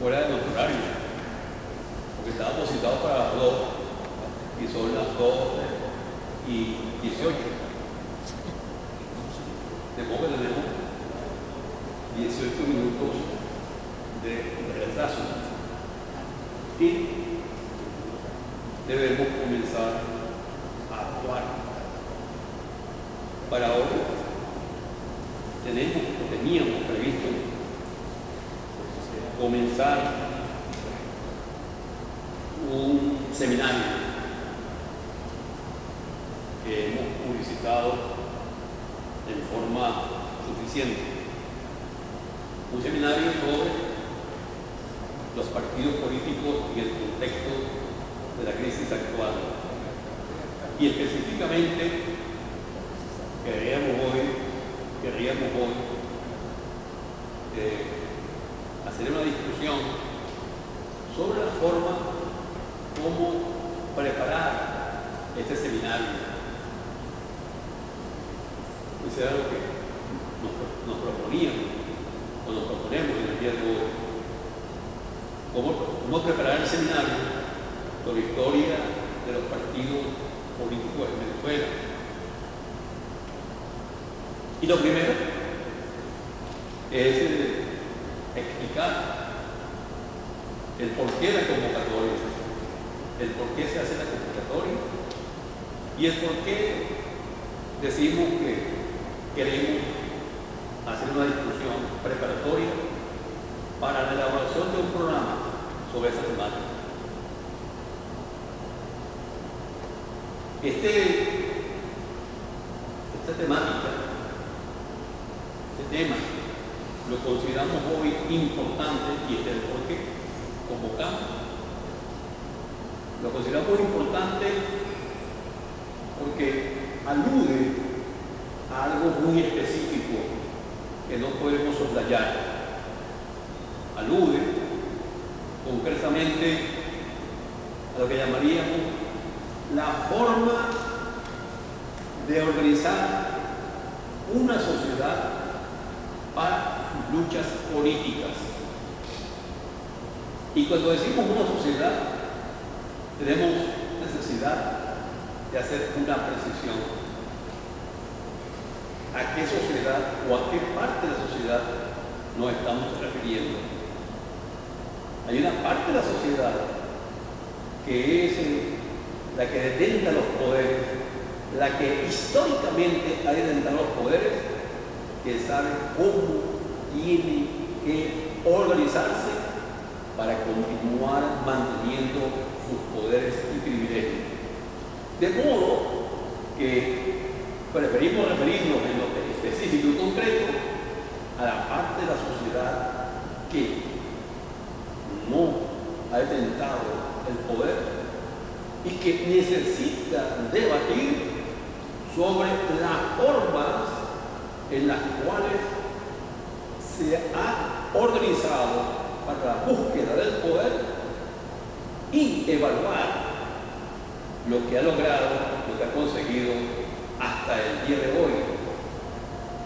fuera de nuestro horario, porque estábamos citados para las 2 y son las 2:18. De modo que tenemos 18 minutos de retraso y debemos comenzar a actuar. Para hoy teníamos previsto comenzar un seminario que hemos publicitado en forma suficiente. Un seminario sobre los partidos políticos y el contexto de la crisis actual. Y específicamente querríamos hoy hacer una discusión sobre la forma como preparar este seminario. Eso era lo que nos proponíamos o nos proponemos en el día de hoy. ¿Cómo preparar el seminario sobre historia de los partidos políticos en Venezuela? Y lo primero es explicar el porqué de la convocatoria, el por qué se hace la convocatoria y el por qué decimos que queremos hacer una discusión preparatoria para la elaboración de un programa sobre esa temática. Esta temática, este tema, lo consideramos hoy importante y este es el por qué convocamos. Lo consideramos importante porque alude a algo muy específico que no podemos soslayar. Alude concretamente a lo que llamaríamos la forma de organizar una sociedad para luchas políticas. Y cuando decimos una sociedad, tenemos necesidad de hacer una precisión. ¿A qué sociedad o a qué parte de la sociedad nos estamos refiriendo? Hay una parte de la sociedad que es la que detenta los poderes, la que históricamente ha detentado los poderes, que sabe cómo tiene que organizarse para continuar manteniendo sus poderes y privilegios. De modo que preferimos referirnos en lo específico y concreto a la parte de la sociedad que no ha detentado el poder y que necesita debatir sobre las formas en las cuales se ha organizado para la búsqueda del poder y evaluar lo que ha logrado, lo que ha conseguido hasta el día de hoy.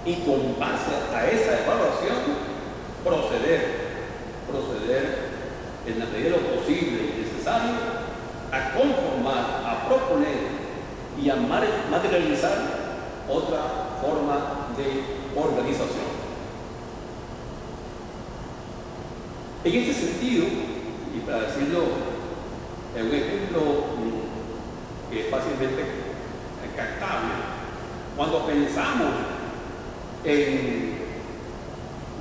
Y con base a esa evaluación, proceder en la medida de lo posible y necesario a conformar, a proponer y a materializar otra forma de organización. En este sentido, y para decirlo en un ejemplo que es fácilmente captable, cuando pensamos en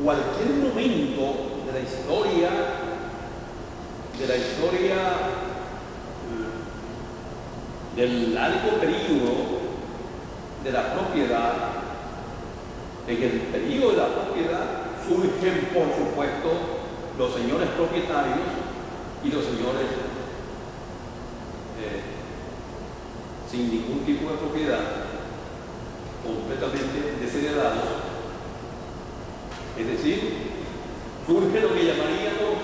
cualquier momento de la historia del largo periodo de la propiedad, en el periodo de la propiedad surgen, por supuesto, los señores propietarios y los señores sin ningún tipo de propiedad, completamente desheredados. Es decir, surge lo que llamaríamos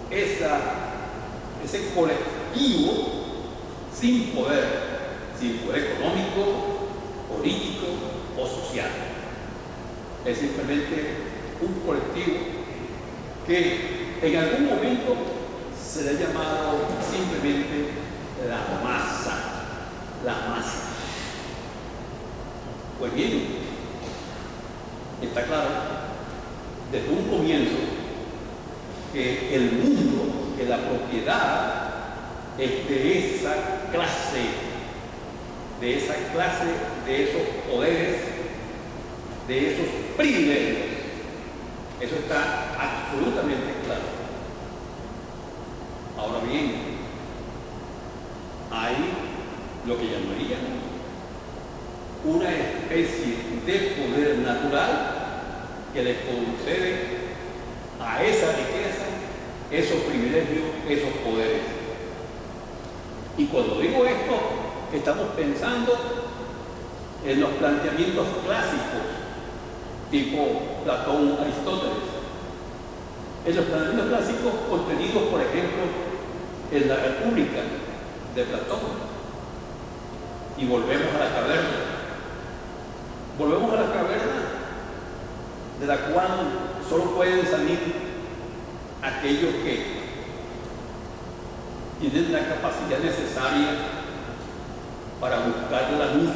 ese colectivo sin poder económico, político o social. Es simplemente un colectivo que en algún momento se le ha llamado simplemente la masa. La masa. Pues bien, está claro desde un comienzo que el mundo, que la propiedad es de esa clase, de esos poderes, de esos privilegios. Eso está absolutamente claro. Ahora bien, hay lo que llamaríamos una especie de poder natural que le concede a esa riqueza, esos privilegios, esos poderes. Y cuando digo esto, estamos pensando en los planteamientos clásicos, tipo Platón, Aristóteles. En los planteamientos clásicos contenidos, por ejemplo, en la República de Platón. Y volvemos a la caverna. Volvemos a la caverna de la cual solo pueden salir aquellos que tienen la capacidad necesaria para buscar la luz,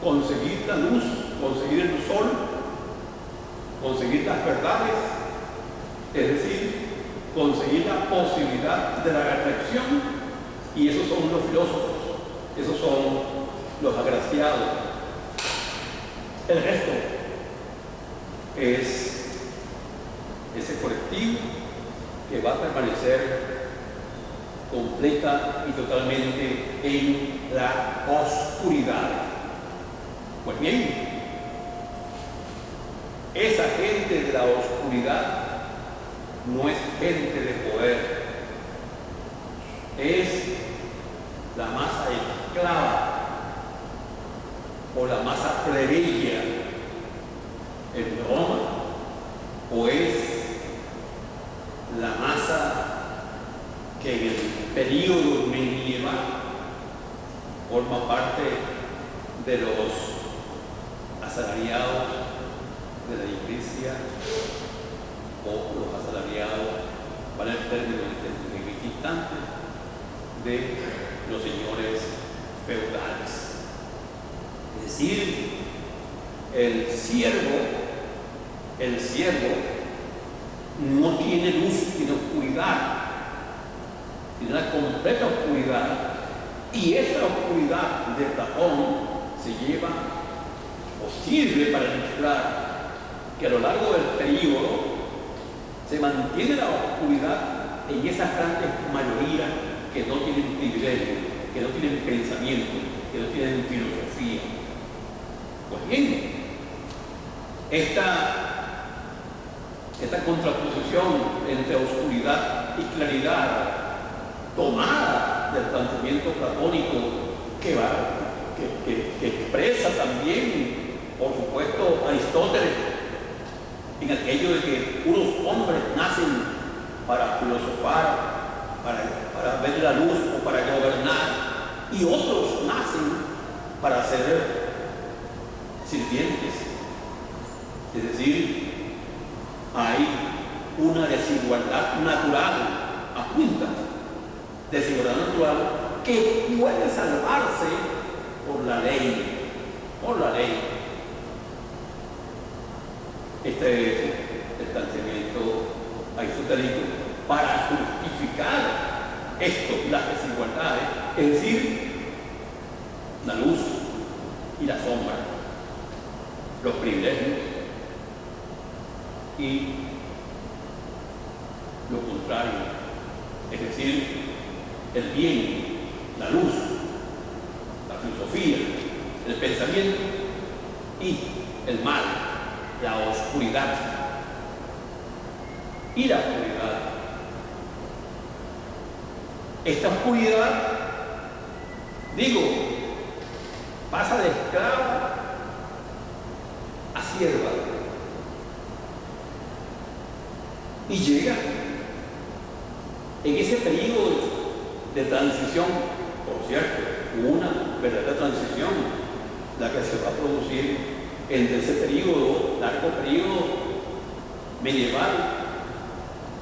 conseguir la luz, conseguir el sol, conseguir las verdades, es decir, conseguir la posibilidad de la reflexión. Y esos son los filósofos, esos son los agraciados. El resto es ese colectivo que va a permanecer completa y totalmente en la oscuridad. Pues bien, esa gente de la oscuridad no es gente de poder, es la masa esclava o la masa plebeya en Roma, o es la masa que en el período medieval forma parte de los asalariados de la iglesia, o los asalariados, para el término equidistante, de los señores feudales. Es decir, el siervo no tiene luz, tiene oscuridad, tiene una completa oscuridad, y esa oscuridad de Platón se lleva o sirve para ilustrar que a lo largo del período se mantiene la oscuridad en esas grandes mayorías que no tienen privilegio, que no tienen pensamiento, que no tienen filosofía. Pues bien, esta contraposición entre oscuridad y claridad, tomada del planteamiento platónico, que expresa también, por supuesto, Aristóteles, en aquello de que unos hombres nacen para filosofar, para ver la luz o para gobernar, y otros nacen para ser sirvientes. Es decir, hay una desigualdad natural, apunta, desigualdad natural que puede salvarse por la ley, Este es el planteamiento aristotélico para justificar esto, las desigualdades, es decir, la luz y la sombra, los privilegios y lo contrario, es decir, el bien, la luz, la filosofía, el pensamiento y el mal, la oscuridad y la oscuridad. Esta oscuridad, digo, pasa de esclava a sierva y llega en ese periodo de transición, por cierto, una verdadera transición, la que se va a producir entre ese periodo, largo periodo medieval,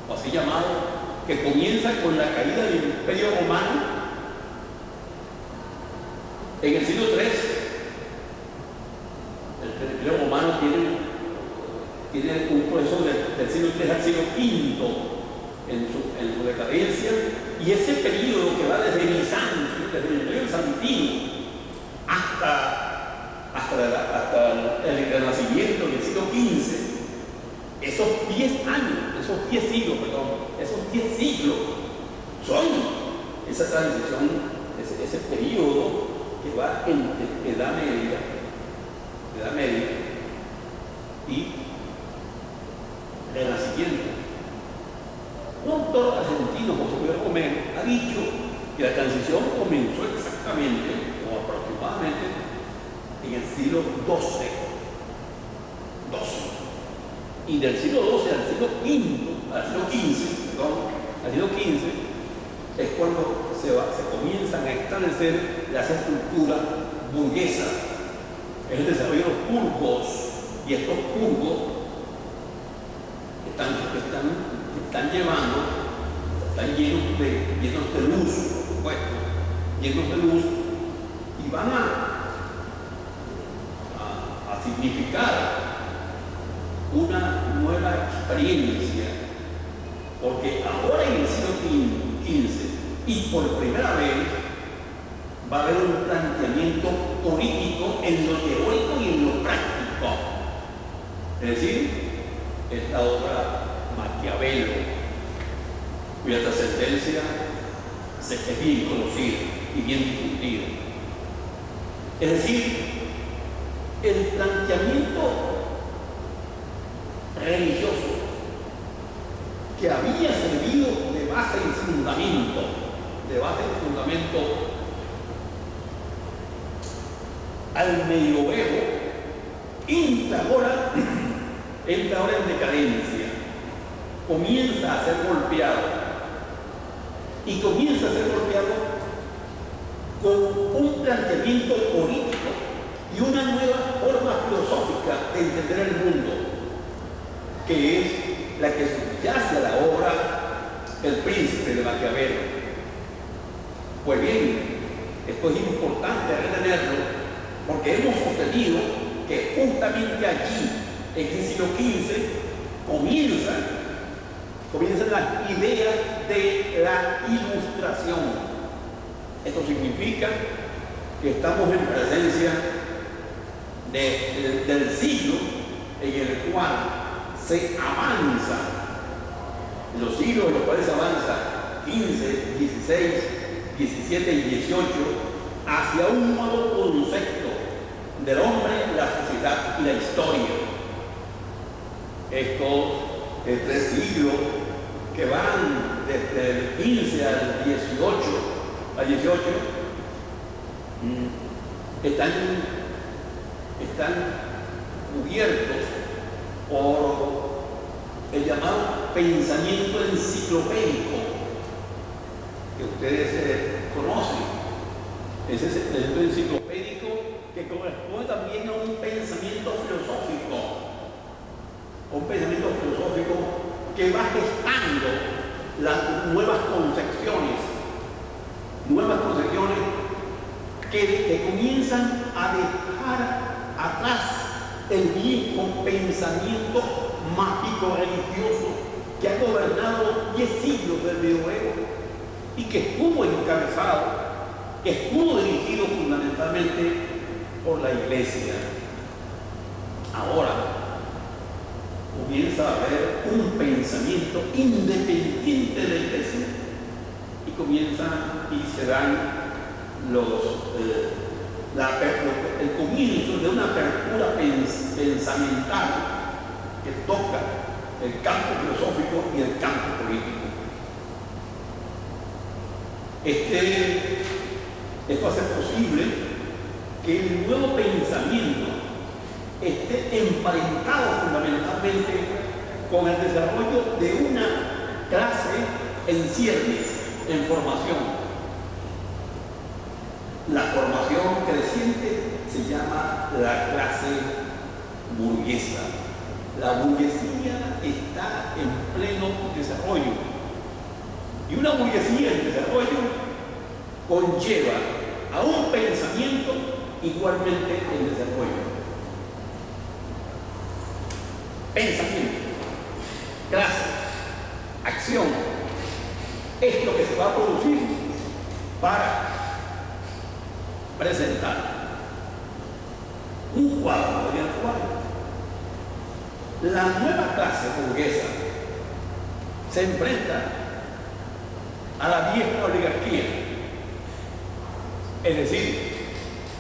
o así llamado, que comienza con la caída del Imperio Romano en el siglo III. El Imperio Romano tiene un proceso del siglo III al siglo V en su decadencia, y ese periodo que va desde Bizancio, desde el Imperio Bizantino, hasta el Renacimiento del siglo XV, esos 10 siglos son esa transición, ese periodo que va entre Edad Media y Renacimiento. Un autor argentino, José Pedro Romero, ha dicho que la transición comenzó exactamente, o aproximadamente, en el siglo XII. Y del siglo XII al siglo XV es cuando se comienzan a establecer las estructuras burguesas, es el desarrollo de los purgos, y estos purgos están llenos de luz, por supuesto, llenos de luz, y van a significar una nueva experiencia, porque ahora en el siglo XV y por primera vez va a haber un planteamiento político en lo teórico y en lo práctico. Es decir, esta obra Maquiavelo, cuya trascendencia es bien conocida y bien difundida. Es decir, el planteamiento religioso que había servido de base y fundamento al medioevo, entra ahora en decadencia, comienza a ser golpeado, y comienza a ser golpeado con un planteamiento político y una nueva forma filosófica de entender el mundo, que es la que subyace a la obra El Príncipe de Maquiavelo. Pues bien, esto es importante retenerlo, porque hemos sostenido que justamente allí, en el siglo XV, comienzan las ideas de la Ilustración. Esto significa que estamos en presencia del siglo en el cual se avanza, los siglos en los cuales se avanza 15, 16, 17 y 18 hacia un nuevo concepto del hombre, la sociedad y la historia. Estos 3 siglos que van desde el 15 al 18 están cubiertos por el llamado pensamiento enciclopédico, que ustedes conocen. Es ese pensamiento enciclopédico que corresponde también a un pensamiento filosófico, que va gestando las nuevas concepciones que comienzan a dejar atrás el viejo pensamiento mágico religioso que ha gobernado 10 siglos del medioevo y que estuvo encabezado, que estuvo dirigido fundamentalmente por la Iglesia. Ahora comienza a haber un pensamiento independiente de la Iglesia y se dan el comienzo de una apertura pensamental que toca el campo filosófico y el campo político. Esto hace posible que el nuevo pensamiento esté emparentado fundamentalmente con el desarrollo de una clase en ciernes, en formación. La formación creciente se llama la clase burguesa. La burguesía está conlleva a un pensamiento igualmente en desarrollo. Pensamiento, clase, acción, es lo que se va a producir para presentar un cuadro del cual la nueva clase burguesa se enfrenta a la vieja oligarquía, es decir,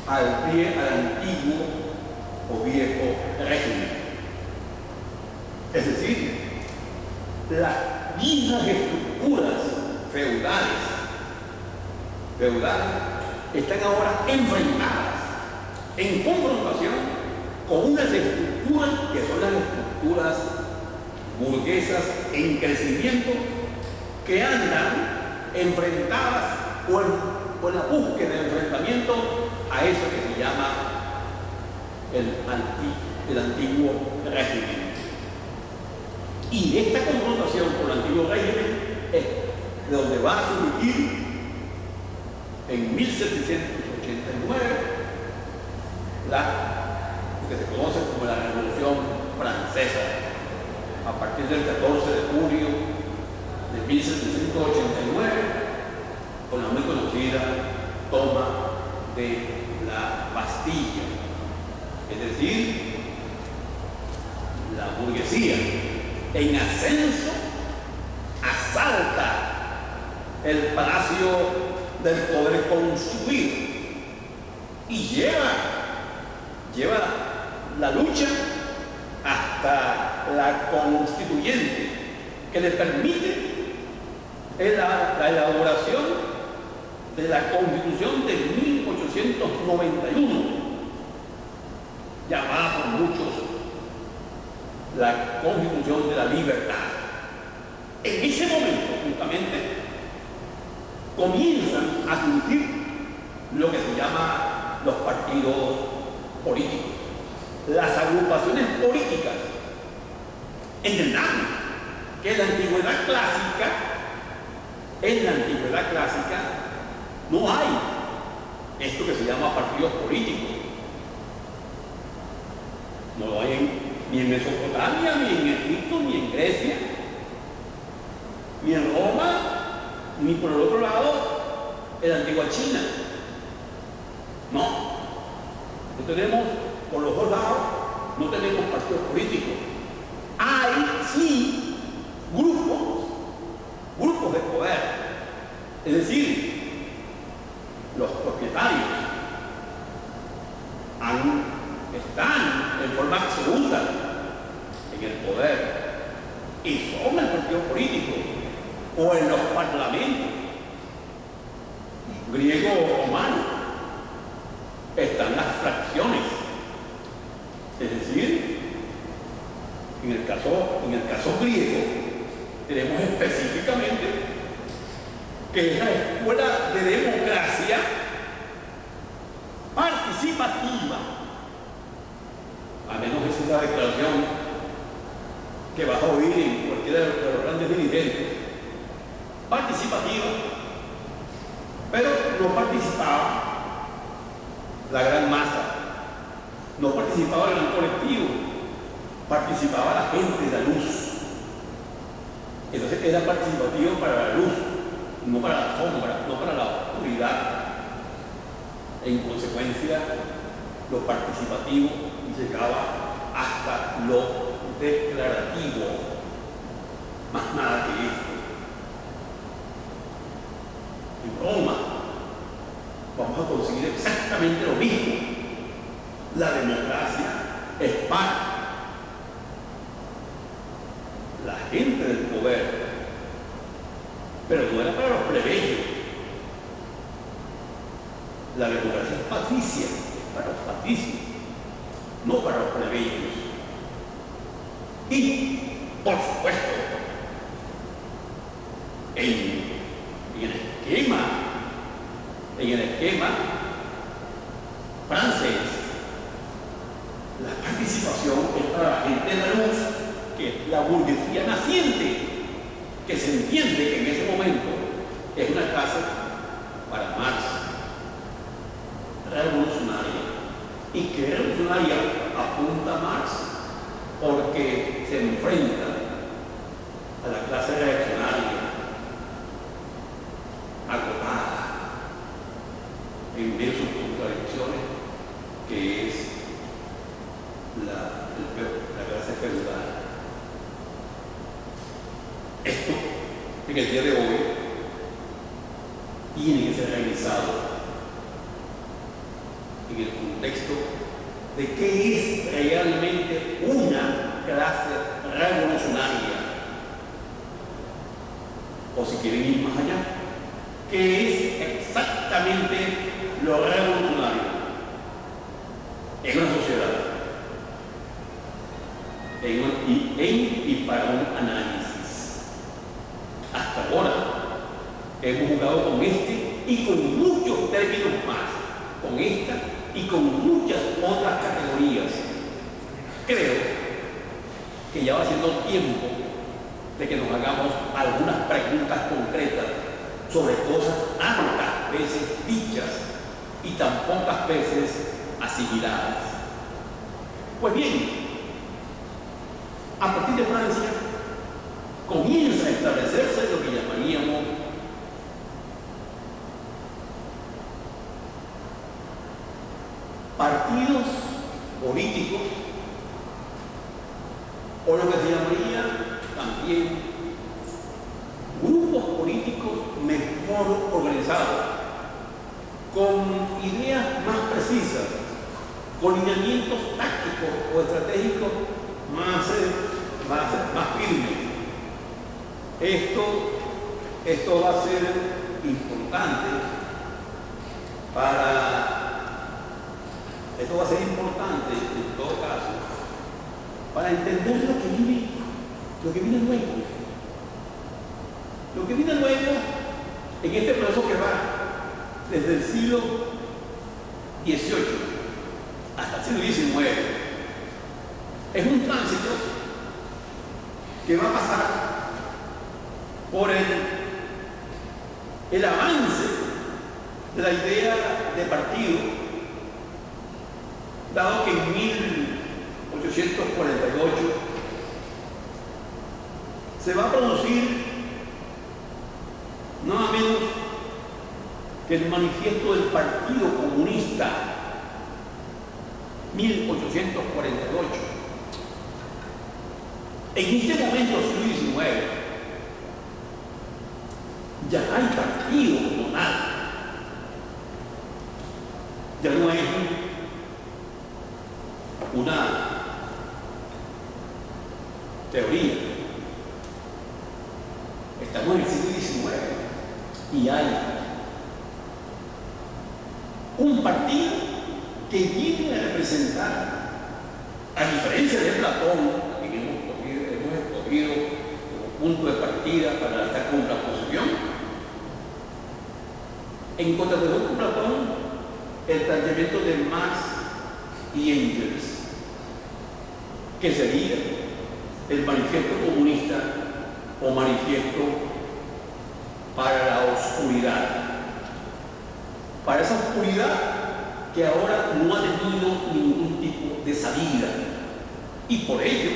al antiguo o viejo régimen. Es decir, las viejas estructuras feudales están ahora enfrentadas en confrontación con unas estructuras que son las estructuras burguesas en crecimiento, que andan enfrentadas o en la búsqueda de enfrentamiento a eso que se llama el antiguo régimen. Y de esta confrontación con el antiguo régimen es de donde va a surgir en 1789 lo que se conoce como la Revolución Francesa, a partir del 14 de julio de 1789, con la muy conocida toma de la Bastilla. Es decir, la burguesía en ascenso asalta el palacio del poder constituido y lleva la lucha hasta la constituyente, que le permite la elaboración de la Constitución de 1891, llamada por muchos la Constitución de la Libertad. En ese momento, justamente, comienzan a surgir lo que se llama los partidos políticos, las agrupaciones políticas. Entendamos que en la antigüedad clásica no hay esto que se llama partidos políticos. No lo hay ni en Mesopotamia, ni en Egipto, ni en Grecia, ni en Roma, ni por el otro lado en la antigua China. No tenemos, por los dos lados, no tenemos partidos políticos. Hay sí grupos de poder, es decir, los propietarios están en forma absoluta en el poder y son el partido político o en los parlamentos griego o romano están las fracciones, es decir, en el caso griego tenemos específicamente que es la escuela de democracia participativa. Al menos esa es la declaración que vas a oír en cualquiera de los grandes dirigentes. Participativa, pero no participaba la gran masa, no participaba el gran colectivo, participaba la gente de la luz. Entonces era participativo para la luz, no para la sombra, no para la oscuridad. En consecuencia, lo participativo llegaba hasta lo declarativo, más nada que esto. En Roma vamos a conseguir exactamente lo mismo. La democracia es para la gente del poder, pero no era para los plebeyos. La democracia es patricia, para los patricios, no para los plebeyos. Y, por supuesto, en el esquema francés, la participación es para la gente de la luz, que es la burguesía naciente, que se entiende que en ese momento es una clase para Marx, revolucionaria. ¿Y qué revolucionaria apunta Marx? Porque se enfrenta a la clase reaccionaria, agotada, en medio de sus contradicciones, que es la clase feudal. Esto, en el día de hoy, tiene que ser revisado en el contexto de qué es realmente una clase revolucionaria, o si quieren ir más allá, qué es exactamente lo revolucionario en una sociedad, y para un análisis. Hasta ahora hemos jugado con este y con muchos términos más, con esta y con muchas otras categorías. Creo que ya va siendo tiempo de que nos hagamos algunas preguntas concretas sobre cosas tantas veces dichas y tan pocas veces asimiladas. Pues bien, a partir de Francia comienza a establecerse lo que llamaríamos partidos políticos, o lo que se llamaría también grupos políticos mejor organizados, con ideas más precisas, con lineamientos tácticos o estratégicos más firmes. Esto va a ser importante en todo caso para entender lo que viene luego. Lo que viene luego en este proceso que va desde el siglo XVIII hasta el siglo XIX es un tránsito que va a pasar por el avance de la idea de partido, dado que en 1848 se va a producir nada menos que el manifiesto del Partido Comunista, 1848. En este momento, siglo XIX, ya hay partido como tal. Ya no es una teoría. Estamos en el siglo XIX y hay un partido que viene a representar, a diferencia de Platón, a quien hemos escogido como punto de partida para esta contraposición, en contraposición con Platón, el planteamiento de Marx y Engels, que sería el manifiesto comunista o manifiesto para la oscuridad, para esa oscuridad que ahora no ha tenido ningún tipo de salida, y por ello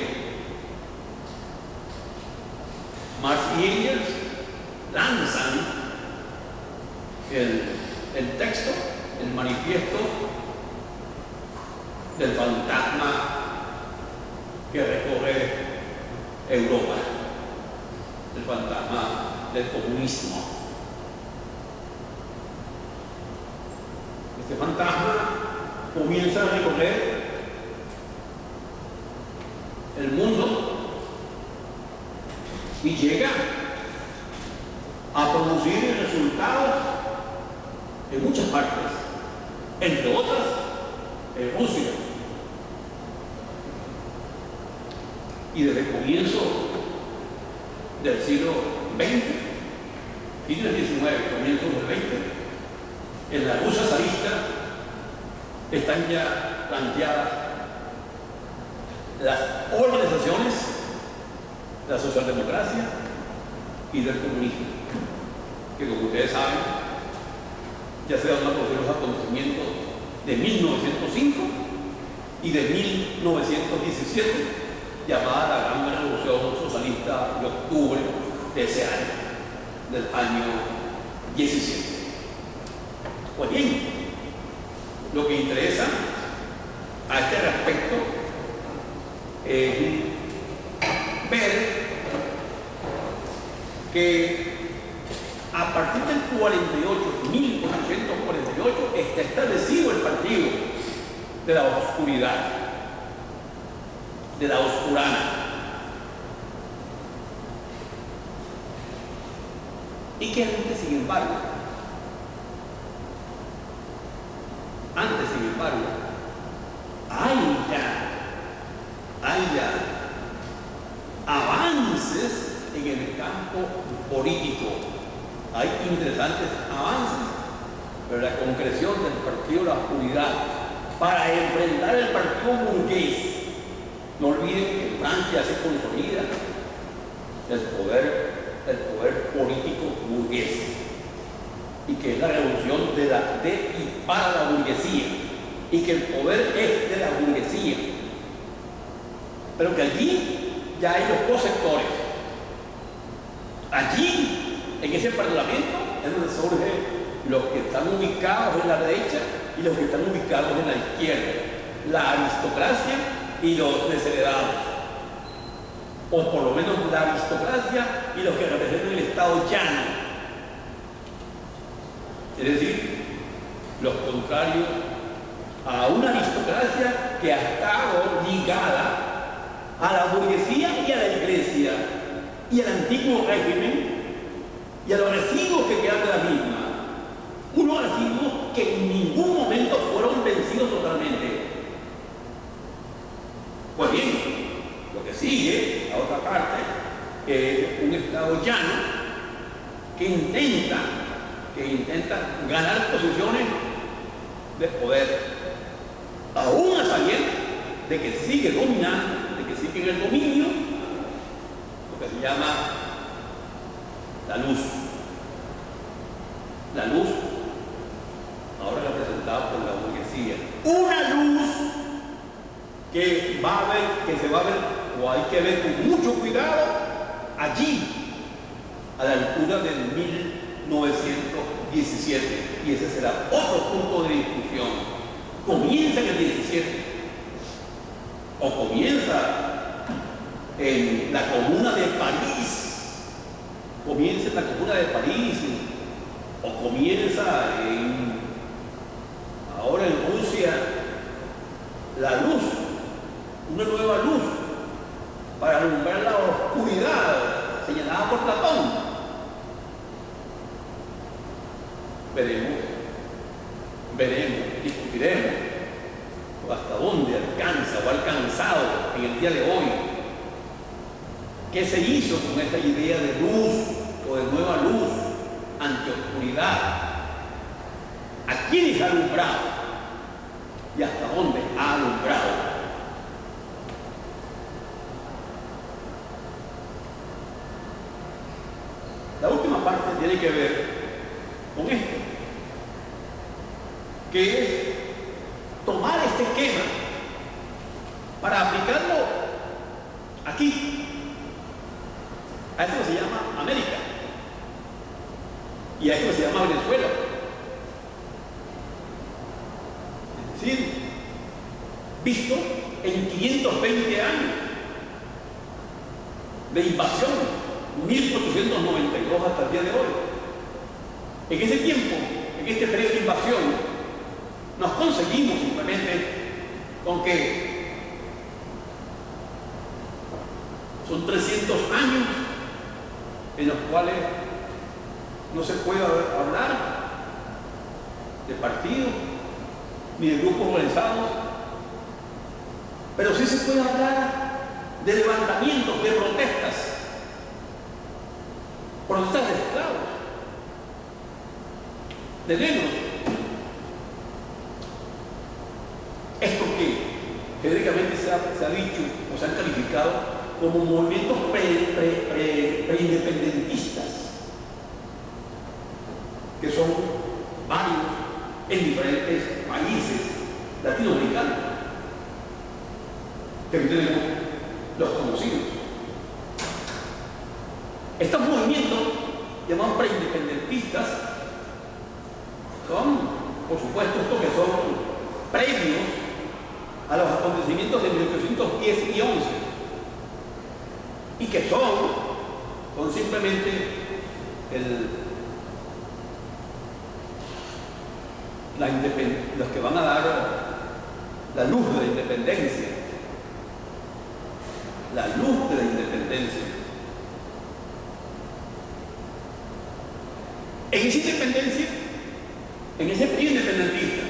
Marx y Engels lanzan el texto, el manifiesto del fantasma que recorre Europa, el fantasma del comunismo. Este fantasma comienza a recorrer el mundo y llega a producir resultados en muchas partes, entre otras en Rusia. Y desde el comienzo del siglo XX, fin del XIX, comienzo del XX, en la Rusia zarista están ya planteadas las organizaciones de la socialdemocracia y del comunismo, que como ustedes saben, ya se dan a conocer los acontecimientos de 1905 y de 1917, llamada la Gran Revolución Socialista de octubre de ese año, del año 17. Pues bien, lo que interesa a este respecto es ver que a partir del 48, 1848, está establecido el partido de la oscuridad, de la oscurana. Y que antes, sin embargo, hay ya avances en el campo político. Hay interesantes avances, pero la concreción del partido de la oscuridad para enfrentar el partido burgués. No olviden que en Francia se consolida el poder político burgués, y que es la revolución de y para la burguesía, y que el poder es de la burguesía, pero que allí ya hay los dos sectores. Allí, en ese parlamento, es donde surgen los que están ubicados en la derecha y los que están ubicados en la izquierda, la aristocracia y los desheredados, o por lo menos la aristocracia y los que representan el Estado llano, es decir, los contrarios a una aristocracia que ha estado ligada a la burguesía y a la iglesia y al antiguo régimen y a los residuos que quedan de la misma, unos residuos que en ningún momento fueron vencidos totalmente. Pues bien, lo que sigue, la otra parte, es un Estado llano que intenta ganar posiciones de poder, aún a sabiendas de que sigue dominando, de que sigue en el dominio, lo que se llama la luz. La luz, ahora representada por la burguesía. Una luz que se va a ver, o hay que ver con mucho cuidado, allí, a la altura del 1917. Y ese será otro punto de discusión. Comienza en el 17, o comienza en la Comuna de París, o comienza ahora en Rusia, la luz, una nueva luz para alumbrar la oscuridad señalada por Platón. Veremos, discutiremos hasta dónde alcanza o ha alcanzado en el día de hoy. ¿Qué se hizo con esta idea de luz o de nueva luz ante oscuridad? ¿A quiénes ha alumbrado? ¿Y hasta dónde ha alumbrado? La última parte tiene que ver con esto, que es tomar este esquema para aplicarlo aquí. A esto se llama América y a esto se llama Venezuela. Es decir, visto en 520 años de invasión, 1892 hasta el día de hoy. En ese tiempo, en este periodo de invasión, nos conseguimos simplemente con que son 300 años en los cuales no se puede hablar de partidos ni de grupos organizados, pero sí se puede hablar de levantamientos, de protestas de esclavos, de negros. Esto que teóricamente se ha dicho o se han calificado como movimientos preindependentistas, que son varios que aquí tenemos los conocidos. Estos movimientos llamados preindependentistas son, por supuesto, estos que son previos a los acontecimientos de 1810 y 11 y que son simplemente los que van a dar la luz de la independencia, la luz de la independencia. En esa independencia, en ese periodo independentista,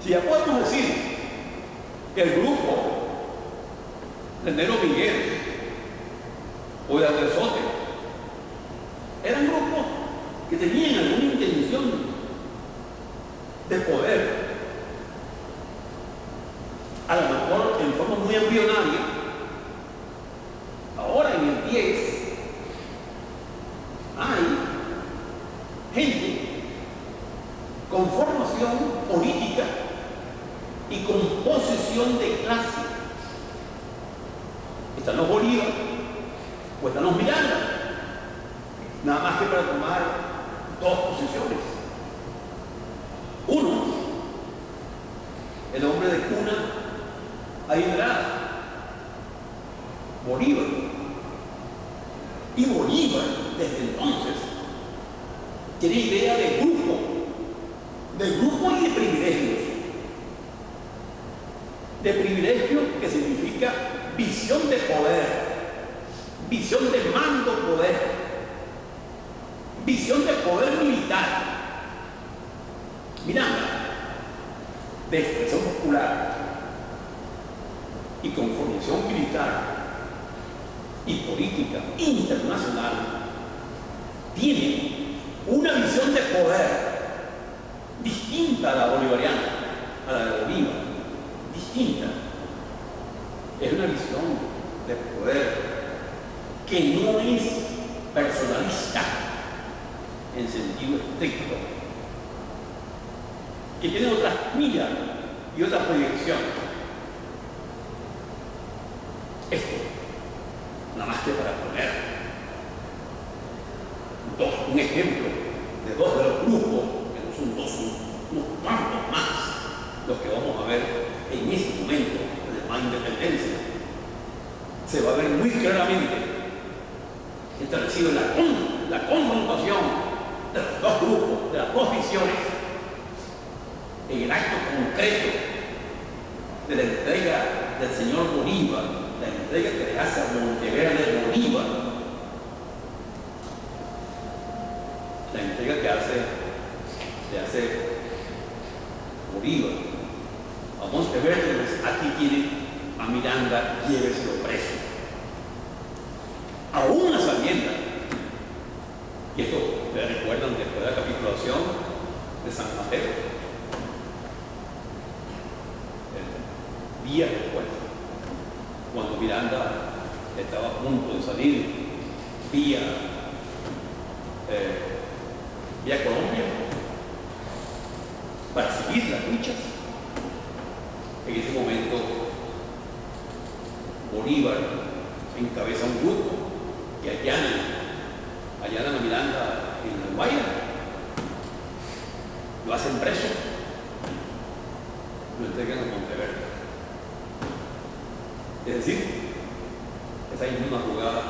si ya podemos decir que el grupo de Nero Miguel o de Aldersote eran grupos que tenían alguna intención de poder, a lo mejor en forma muy embrionaria. Ahora en el 10 hay gente con formación política y con posición de clase. Están los Bolívar o están los Miranda, nada más que para tomar dos posiciones. Uno, el hombre de cuna adinerada, Bolívar. Y Bolívar, desde entonces, tiene idea de grupo y de privilegios. De privilegio que significa visión de poder, visión de mando poder, visión de poder militar. Miranda, de expresión popular y con formación militar y política internacional, tiene una visión de poder distinta a la bolivariana, a la de Bolívar, distinta. Es una visión de poder que no es personalista en sentido estricto, que tiene otras miras y otra proyección. Esto, nada más que para poner un ejemplo de dos de los grupos, que no son dos, son unos cuantos más, los que vamos a ver en este momento de la independencia. Se va a ver muy claramente establecido la confrontación de los dos grupos, de las dos visiones, en el acto concreto de la entrega del señor Bolívar, la entrega que le hace a Monteverde Bolívar, la entrega que le hace Bolívar a Monteverde, pues aquí tiene a Miranda, lléveselo preso. Aún a sabiendas, y esto ustedes recuerdan después de la capitulación de San Mateo, días después, cuando Miranda estaba a punto de salir vía Colombia para seguir las luchas, en ese momento Bolívar encabeza un grupo que allanan a Miranda en La Guaira, lo hacen preso, lo entregan a Monteverde. Es decir, esa misma jugada,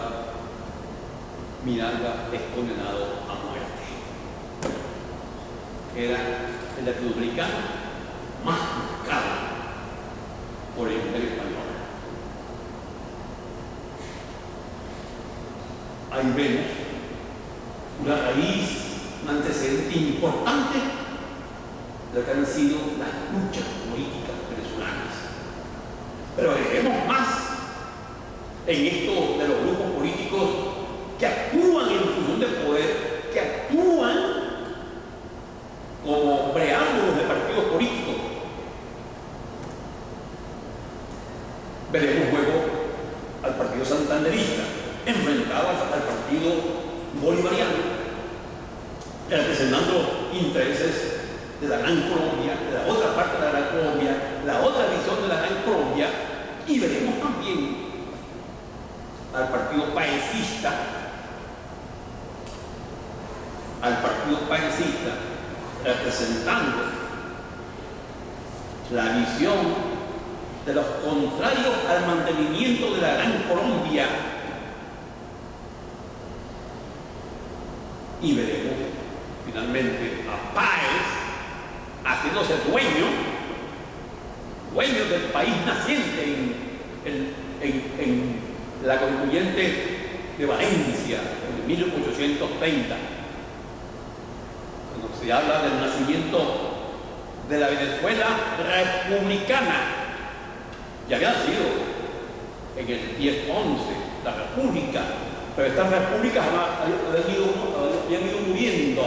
Miranda es condenado a muerte. Era el latinoamericano más buscado por el Imperio Español. Ahí vemos una raíz, un antecedente importante de lo que han sido las luchas políticas venezolanas. Pero veremos más en esto de los grupos políticos que actúan en función de poder, que actúan como preámbulos de partidos políticos. Veremos luego al partido santanderista enfrentado al partido bolivariano, representando intereses de la Gran Colombia, de la otra parte de la Gran Colombia, la otra visión de la Gran Colombia, Y veremos también al partido paecista, representando la visión de los contrarios al mantenimiento de la Gran Colombia. Y veremos finalmente a Páez haciéndose dueño del país naciente en la constituyente de Valencia en 1830. Cuando se habla del nacimiento de la Venezuela republicana, ya había sido en el 10-11 la república, pero estas repúblicas habían ido muriendo.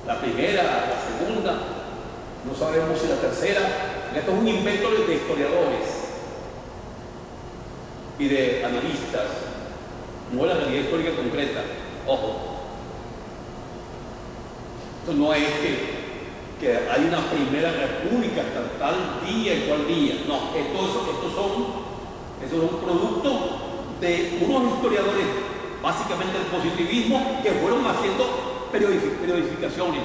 La primera, la segunda, no sabemos si la tercera. Esto es un invento de historiadores y de analistas, no es la realidad histórica concreta. Ojo, esto no es que hay una primera república hasta tal día y cual día. No, estos son productos de unos historiadores, básicamente del positivismo, que fueron haciendo periodificaciones.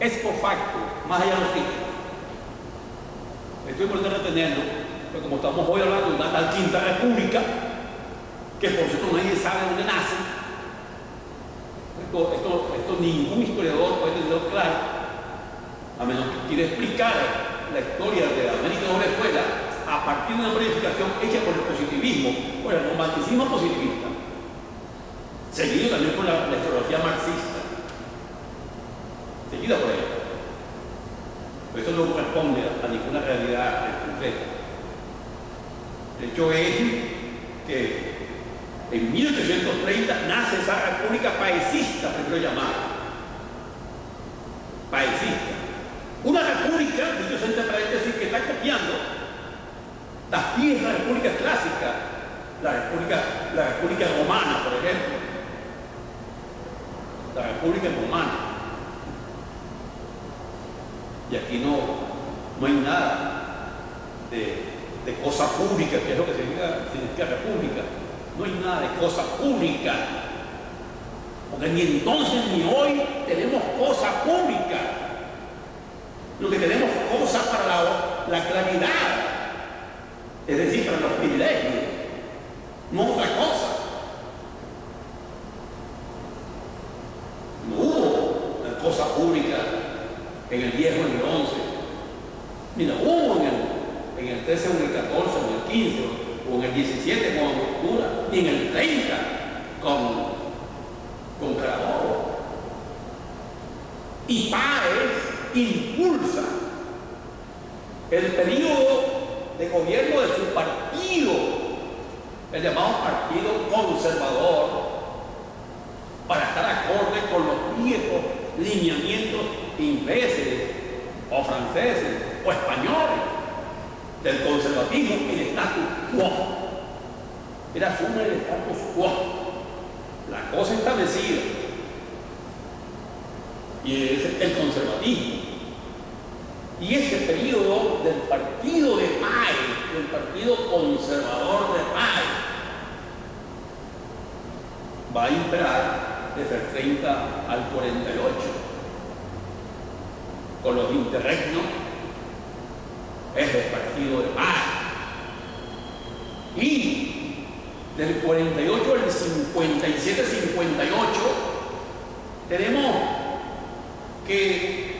Es por facto, más allá de los hechos. Esto es importante retenerlo, pero como estamos hoy hablando de una tal Quinta República, que por cierto nadie sabe dónde nace, esto ningún historiador puede tenerlo claro, a menos que quiera explicar la historia de América y Venezuela a partir de una verificación hecha por el positivismo, por el romanticismo positivista, seguido también por la historiografía marxista, seguida por ella. Pero eso no corresponde a ninguna realidad concreta. El hecho es que en 1830 nace esa república paecista, prefiero llamar. Paecista. Una república, dicho entre paréntesis, que está copiando las viejas repúblicas clásicas, la república romana, por ejemplo. La república romana. Y aquí no hay nada de cosa pública, que es lo que significa república. No hay nada de cosa pública, porque ni entonces ni hoy tenemos cosa pública. Lo que tenemos es cosa para la claridad, es decir, para los privilegios, no otra cosa. No hubo cosa pública en el 10 o en el 11, ni la hubo en el 13 o en el 14 o en el 15 o en el 17 con Angostura, ni en el 30 con Carabobo. Y Páez impulsa el periodo de gobierno de su partido, el llamado Partido Conservador, para estar acorde con los viejos lineamientos ingleses o franceses o españoles del conservatismo y el status quo. Era asumir el status quo, la cosa establecida, y es el conservatismo. Y ese periodo del partido de Páez, del partido conservador de Páez, va a imperar desde el 30 al 48, con los interregnos, es el partido de Páez. Y del 48 al 57-58 tenemos que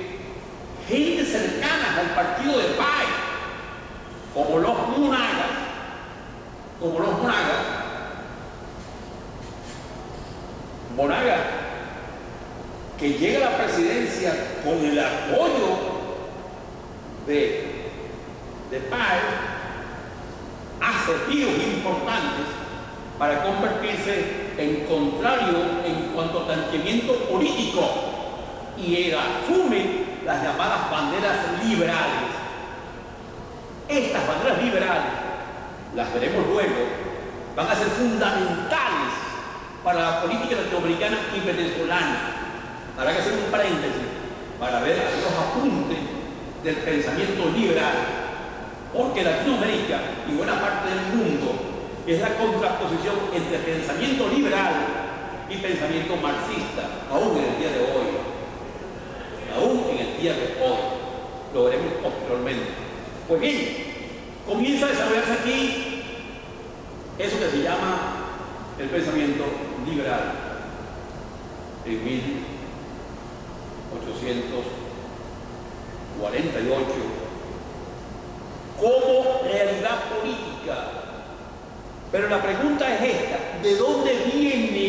gente cercana al partido de Páez, como los Monagas, que llega a la presidencia con el apoyo de Páez, hace giros importantes para convertirse en contrario en cuanto a planteamiento político, y él asume las llamadas banderas liberales. Estas banderas liberales, las veremos luego, van a ser fundamentales para la política latinoamericana y venezolana. Habrá que hacer un paréntesis para ver los apuntes del pensamiento liberal. porque Latinoamérica y buena parte del mundo es la contraposición entre pensamiento liberal y pensamiento marxista, aún en el día de hoy, aún en el día de hoy, lo veremos posteriormente. Pues bien, comienza a desarrollarse aquí eso que se llama el pensamiento liberal en 1848 como realidad política. Pero la pregunta es esta: ¿de dónde viene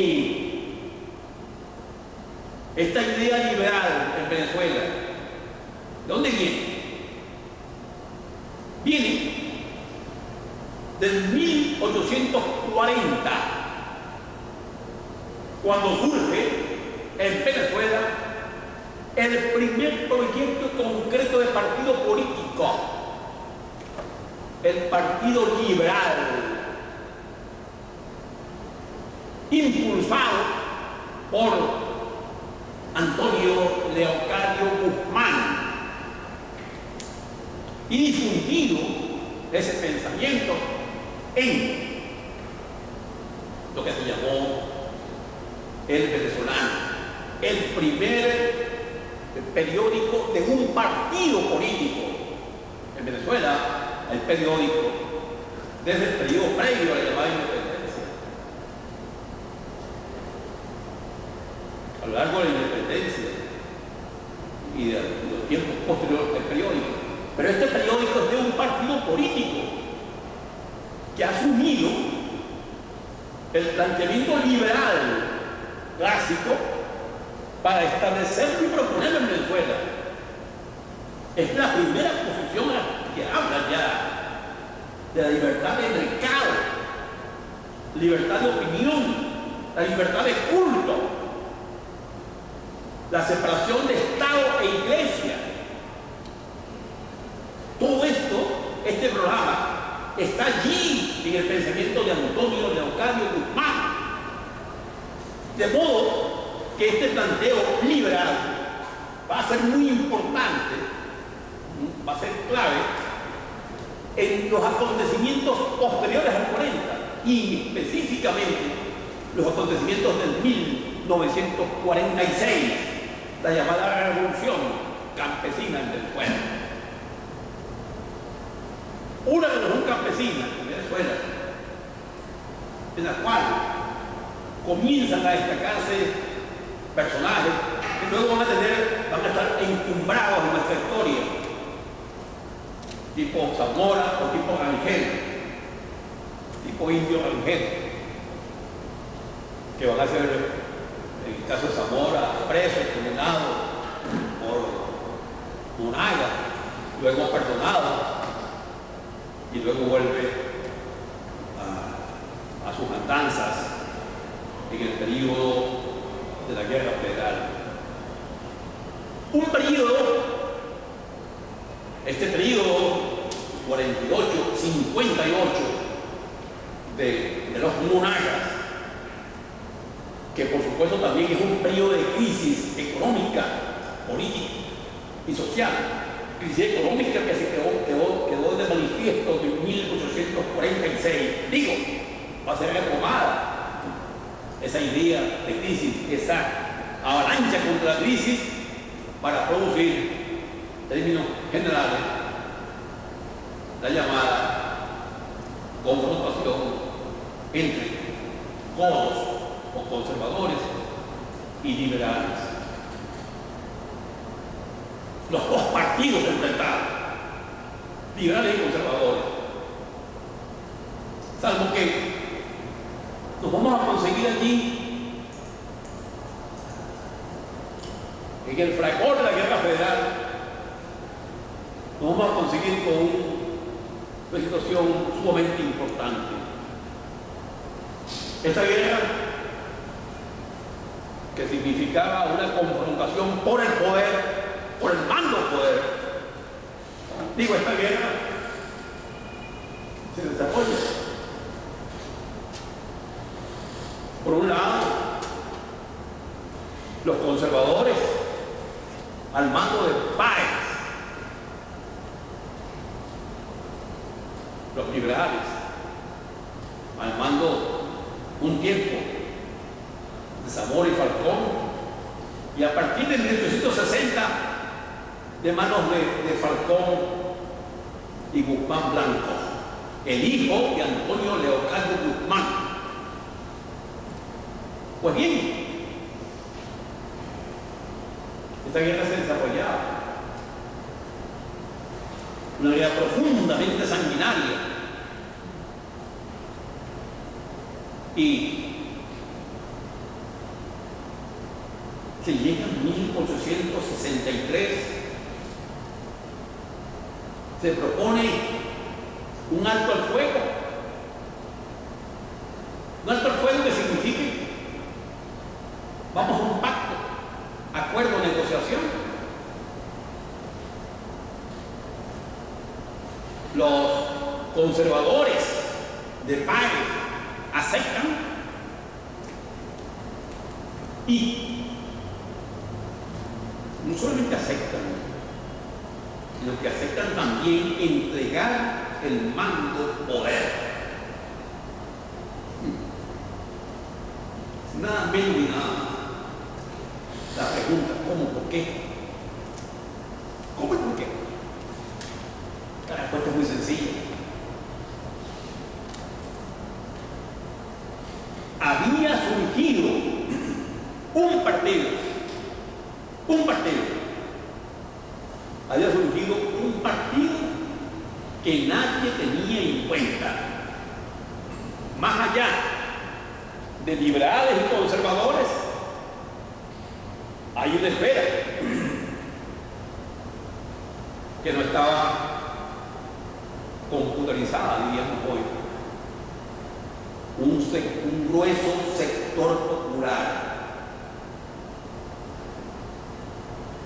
esta idea liberal en Venezuela? ¿De dónde viene? Viene del 1840, cuando surge en Venezuela el primer proyecto concreto de partido político, el Partido Liberal, impulsado por Antonio Leocadio Guzmán, y difundido ese pensamiento en lo que se llamó El Venezolano, el primer periódico de un partido político. En Venezuela hay periódicos desde el periodo previo a la llamada independencia. A lo largo de la independencia y de los tiempos posteriores del periódico. Pero este periódico es de un partido político que ha asumido el planteamiento liberal clásico para establecerlo y proponerlo en Venezuela. Es la primera posición que habla ya de la libertad de mercado, libertad de opinión, la libertad de culto, la separación de Estado e Iglesia. Todo esto, este programa, está allí en el pensamiento de Antonio Leocadio Guzmán. De modo que este planteo liberal va a ser muy importante, va a ser clave en los acontecimientos posteriores al 40 y específicamente los acontecimientos del 1946, la llamada Revolución Campesina en Venezuela. Una revolución campesina en Venezuela, en la cual comienzan a destacarse personajes que luego van a estar encumbrados en nuestra historia, tipo Zamora o tipo Rangel, tipo Indio Rangel, que van a ser, en el caso de Zamora, presos, condenados por Monaga, luego perdonados, y luego vuelve a sus andanzas en el periodo de la Guerra Federal. Un periodo, este periodo 48-58 de los Monagas, que por supuesto también es un periodo de crisis económica, política y social. Crisis económica que se quedó de manifiesto en 1846. Digo, va a ser retomada esa idea de crisis, esa avalancha contra la crisis, para producir, en términos generales, la llamada confrontación entre codos o conservadores y liberales. Los dos partidos enfrentados, liberales y conservadores. Salvo que nos vamos a conseguir allí, en el fragor de la Guerra Federal, nos vamos a conseguir con una situación sumamente importante. Esta guerra, que significaba una confrontación por el poder, por el mando del poder. Digo, esta guerra se desarrolla, por un lado, los conservadores al mando de Páez, liberales, armando un tiempo de Zamora y Falcón, y a partir de 1860 de manos de Falcón y Guzmán Blanco, el hijo de Antonio Leocadio Guzmán. Pues bien, esta guerra se desarrollaba, una guerra profundamente sanguinaria, y se llega en 1863, se propone un alto al fuego, que signifique vamos a un pacto, acuerdo, negociación. Los conservadores de Páez aceptan y no solamente aceptan, sino que aceptan también entregar el mando poder. Nada menos ni nada más. La pregunta, ¿cómo? ¿Por qué? ¿Cómo y por qué? La respuesta es muy sencilla. Había surgido un partido. Había surgido un partido que nadie tenía en cuenta. Más allá de liberales y conservadores, hay una esfera que no estaba computarizada, diríamos hoy. Un grueso sector popular.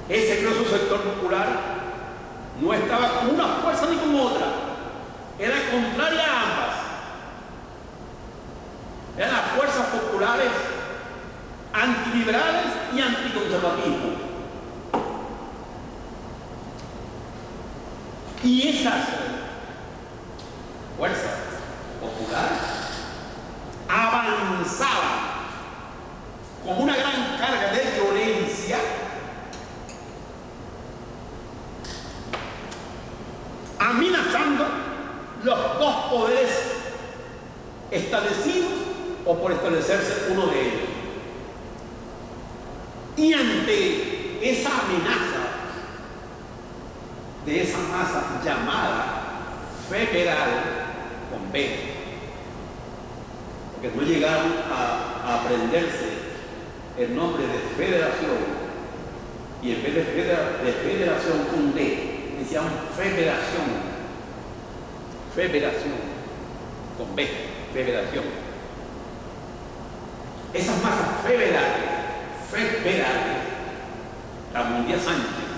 Ese grueso sector popular no estaba con una fuerza ni con otra, era contraria a ambas. Eran las fuerzas populares antiliberales y anticonservatismo. Y esas fuerzas populares avanzaban con una gran carga de violencia amenazando los dos poderes establecidos o por establecerse uno de ellos. Y ante esa amenaza de esa masa llamada federal con B, porque no llegaron a aprenderse el nombre de federación, y en vez de federación con D, decían federación con B, federación. Esas masas federales, Ramón Díaz Sánchez,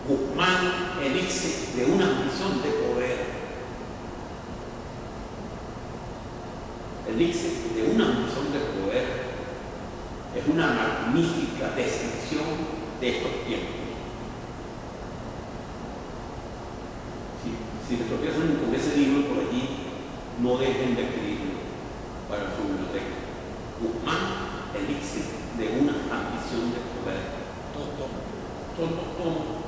Guzmán, elixir de una ambición de poder, elixir de una ambición de poder, es una magnífica descripción de estos tiempos. Si les tropiezan con ese libro por allí, no dejen de escribirlo para su biblioteca. Guzmán, elixir de una ambición de poder. Son dos tomos.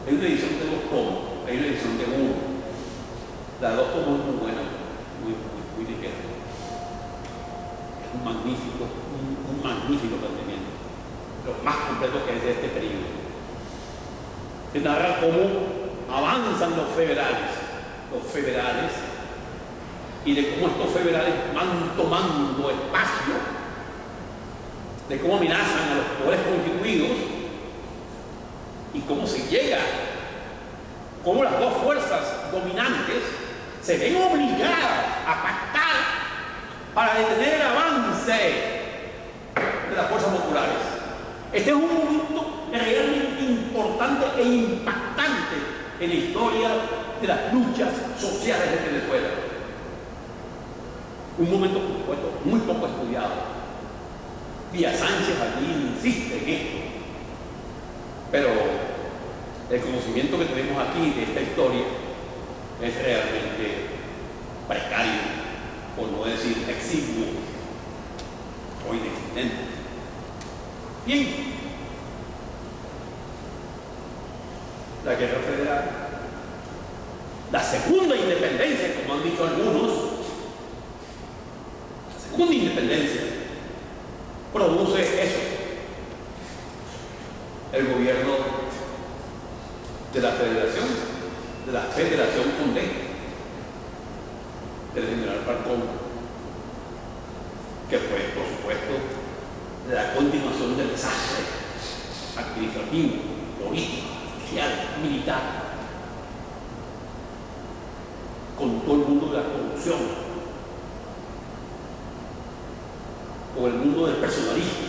Hay una edición de 2 tomos, hay una edición de 1. La de 2 tomos es muy buena, muy ligera. Es un magnífico planteamiento. Lo más completo que es de este periodo. Se narra cómo avanzan los federales, y de cómo estos federales van tomando espacio, de cómo amenazan a los poderes constituidos y cómo se llega, cómo las dos fuerzas dominantes se ven obligadas a pactar para detener el avance de las fuerzas populares. Este es un momento realmente importante e impactante en la historia de las luchas sociales de Venezuela. Un momento, por supuesto, muy poco estudiado. Díaz Sánchez allí insiste en esto, pero el conocimiento que tenemos aquí de esta historia es realmente precario, por no decir exiguo o inexistente. Bien, la guerra federal, la segunda independencia, como han dicho algunos, la segunda independencia produce eso, el gobierno de la federación Condé, del general Falcón, que fue, por supuesto, la continuación del desastre administrativo, político, social, militar, con todo el mundo de la corrupción, con el mundo del personalismo,